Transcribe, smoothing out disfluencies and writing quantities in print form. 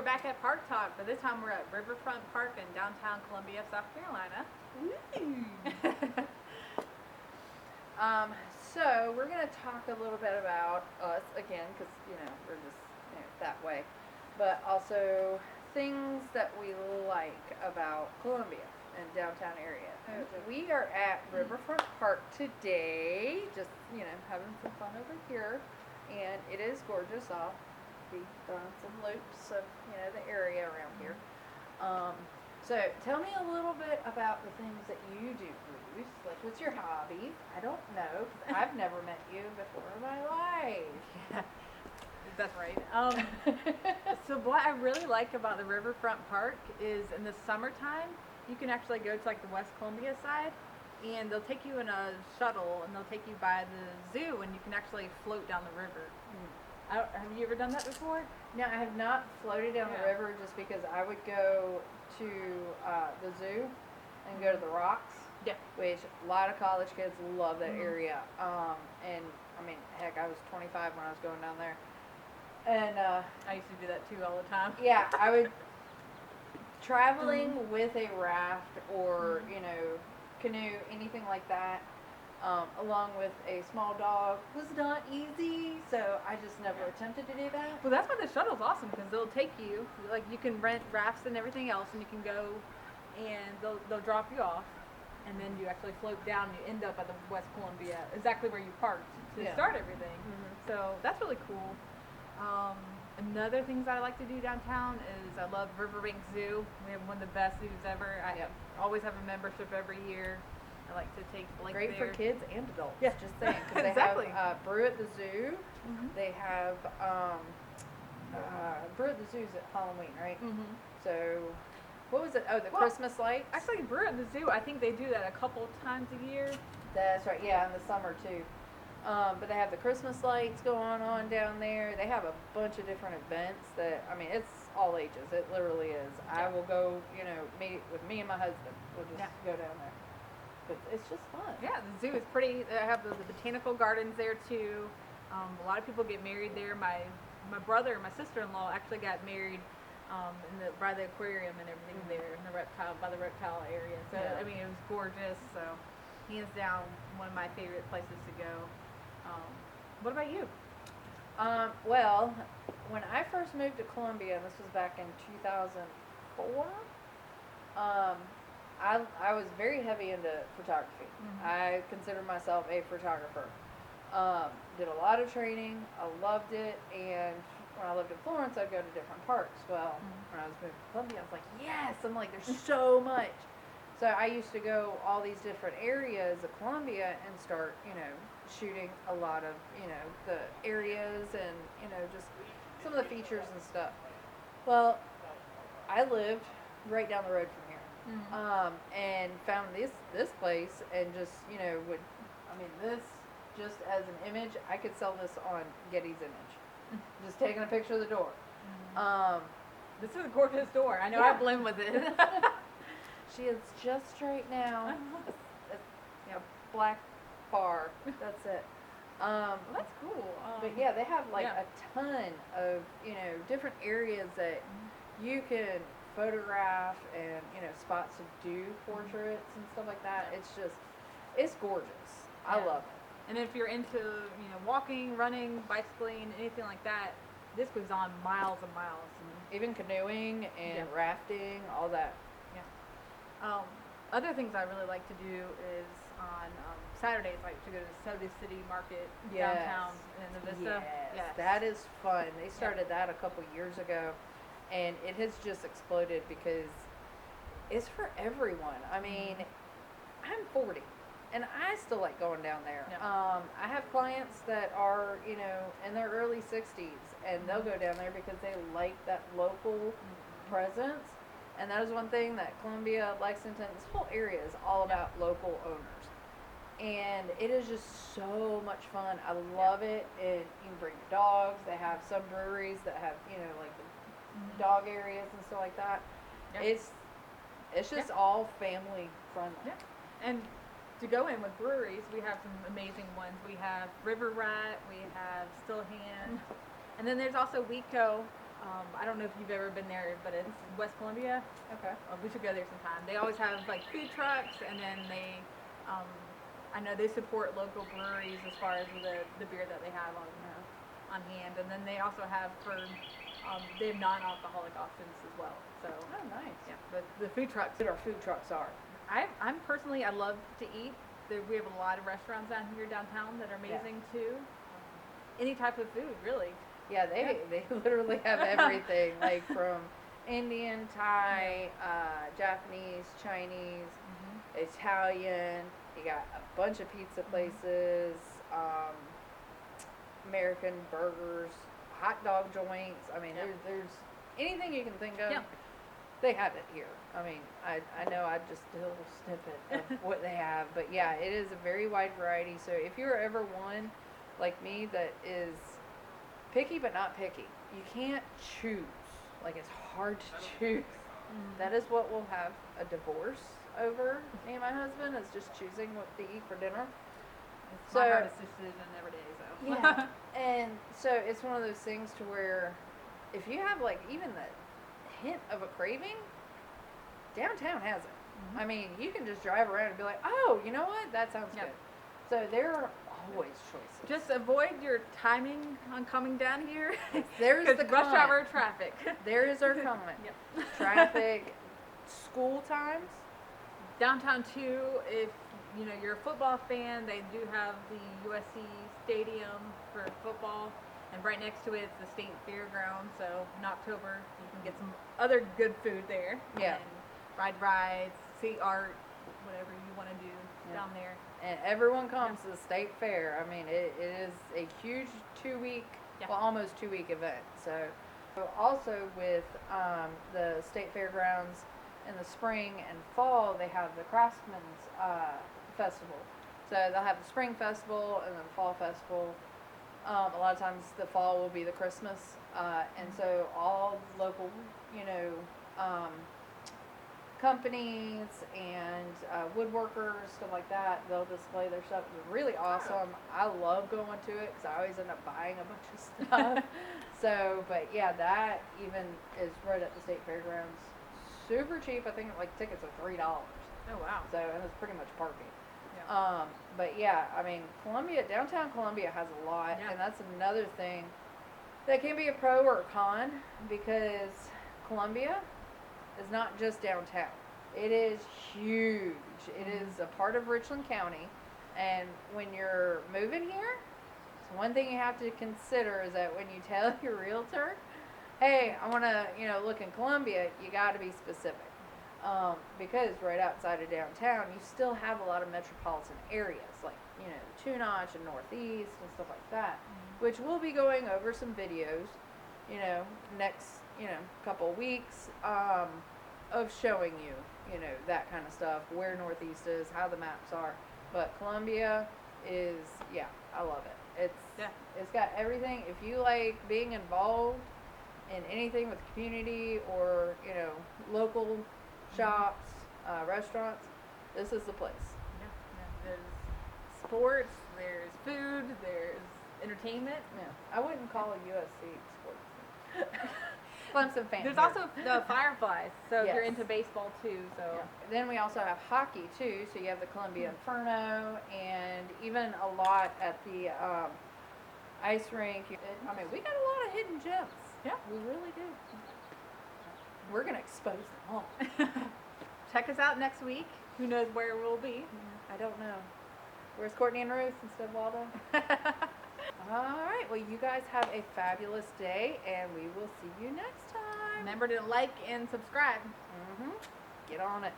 back at Park Talk, but this time we're at Riverfront Park in downtown Columbia, South Carolina. So we're going to talk a little bit about us again, because we're just that way, but also things that we like about Columbia and downtown area. We are at Riverfront Park today, just having some fun over here, and it is gorgeous. I'll be throwing some loops of the area around here. So tell me a little bit about the things that you do, Bruce. Like, what's your hobbies? I don't know, 'cause I've never met you before in my life. That's right. So what I really like about the Riverfront Park is in the summertime, you can actually go to like the West Columbia side, and they'll take you in a shuttle, and they'll take you by the zoo, and you can actually float down the river. Have you ever done that before? No, I have not floated down the river, just because I would go to the zoo and go to the rocks. Yeah. Which a lot of college kids love that area. And I mean, heck, I was 25 when I was going down there. And I used to do that too all the time. yeah, I would traveling with a raft or canoe, anything like that, along with a small dog was not easy, so I just never attempted to do that. Well, that's why the shuttle's awesome, because they'll take you, like you can rent rafts and everything else, and you can go and they'll drop you off, and then you actually float down and you end up at the West Columbia, exactly where you parked to start everything. So that's really cool. Another things I like to do downtown is I love Riverbank Zoo. We have one of the best zoos ever. I always have a membership every year. I like to take Blake Great there. for kids and adults. Yeah. Just saying. Because Exactly. They have Brew at the Zoo. They have Brew at the Zoo's at Halloween, right? So, what was it? Oh, the Christmas lights? Actually, Brew at the Zoo, I think they do that a couple times a year. That's right. Yeah, in the summer too. But they have the Christmas lights going on down there. They have a bunch of different events that, I mean, it's all ages. It literally is. I will go, meet with me and my husband. We'll just go down there. But it's just fun. Yeah, the zoo is pretty. They have the botanical gardens there too. A lot of people get married there. My brother and my sister-in-law actually got married by the aquarium and everything there in by the reptile area. So I mean, it was gorgeous. So hands down, one of my favorite places to go. What about you? Well, when I first moved to Columbia, and this was back in 2004, I was very heavy into photography. I consider myself a photographer. Did a lot of training. I loved it. And when I lived in Florence, I'd go to different parks. Well, when I was moving to Columbia, I was like, yes! I'm like, there's so much. So I used to go all these different areas of Columbia and start, shooting a lot of, the areas and, just some of the features and stuff. Well, I lived right down the road from here. And found this place and just, this, just as an image, I could sell this on Getty's Image. Just taking a picture of the door. This is a gorgeous door. I know I blend with it. She is just right now. A black bar. That's it. Well, that's cool. But yeah, they have like a ton of different areas that you can photograph and spots to do portraits and stuff like that. It's gorgeous. I love it. And if you're into walking, running, bicycling, anything like that, this goes on miles and miles. Even canoeing and rafting, all that. Other things I really like to do is on Saturdays, like to go to the Soda City Market downtown in the Vista. Yes, that is fun. They started that a couple years ago, and it has just exploded because it's for everyone. I mean, I'm 40, and I still like going down there. I have clients that are, in their early 60s, and they'll go down there because they like that local presence. And that is one thing that Columbia, Lexington, this whole area is all about local owners. And it is just so much fun. I love it. And you can bring your dogs. They have some breweries that have, like the dog areas and stuff like that. It's just all family friendly. And to go in with breweries, we have some amazing ones. We have River Rat, we have Still Hand, and then there's also Weco. I don't know if you've ever been there, but it's West Columbia. Okay. We should go there sometime. They always have like food trucks, and then they, I know they support local breweries as far as the beer that they have on hand, and then they also have they have non-alcoholic options as well. So Oh, nice. yeah, but the food trucks. What our food trucks are. I'm personally, I love to eat. We have a lot of restaurants down here downtown that are amazing too. Any type of food, really. Yeah, they literally have everything, like from Indian, Thai, Japanese, Chinese, Italian. You got a bunch of pizza places, American burgers, hot dog joints. I mean, there's anything you can think of. Yeah. They have it here. I mean, I know I just did a little snippet of what they have, but yeah, it is a very wide variety. So if you're ever one like me that is picky but not picky, you can't choose. Like, it's hard to choose. That is what we'll have a divorce over, me and my husband, is just choosing what to eat for dinner. It's my hardest decision every day, so. Yeah. And so it's one of those things to where if you have like even the hint of a craving, downtown has it. I mean, you can just drive around and be like, oh, you know what? That sounds good. So there are always choices. Just avoid your timing on coming down here. There's the rush con. hour traffic. There is our con. Traffic, school times. Downtown too, if you know you're a football fan, they do have the USC stadium for football, and right next to it is the state fairground. So in October you can get some other good food there. Yeah. And ride rides, see art, whatever you want to do down there. And everyone comes to the state fair. I mean, it is a huge 2-week, well, almost 2-week event. So also with the state fairgrounds in the spring and fall, they have the Craftsman's Festival. So they'll have the spring festival and then the fall festival. A lot of times the fall will be the Christmas. And so all local, companies and woodworkers, stuff like that, they'll display their stuff. It's really awesome. I love going to it because I always end up buying a bunch of stuff. So, but yeah, that even is right at the state fairgrounds. Super cheap. I think like tickets are $3. Oh wow. So, and it's pretty much parking. But yeah, I mean, downtown Columbia has a lot, and that's another thing that can be a pro or a con, because Columbia is not just downtown. It is huge. It is a part of Richland County, and when you're moving here, so one thing you have to consider is that when you tell your realtor, hey, I want to, look in Columbia, you got to be specific. Because right outside of downtown, you still have a lot of metropolitan areas, like, Two Notch and Northeast and stuff like that, which we'll be going over some videos, next, couple of weeks, of showing you, that kind of stuff, where Northeast is, how the maps are. But Columbia is, I love it. It's got everything. If you like being involved in anything with the community or, local shops, restaurants, this is the place. There's sports, there's food, there's entertainment. I wouldn't call USC sports. Clemson fans. There's also the Fireflies, so if you're into baseball too. So then we also have hockey too. So you have the Columbia Inferno, and even a lot at the ice rink. I mean, we got a lot of hidden gems. Yeah, we really do. We're gonna expose them all. Check us out next week. Who knows where we'll be? I don't know. Where's Courtney and Ruth instead of Waldo? All right. Well, you guys have a fabulous day, and we will see you next time. Remember to like and subscribe. Get on it.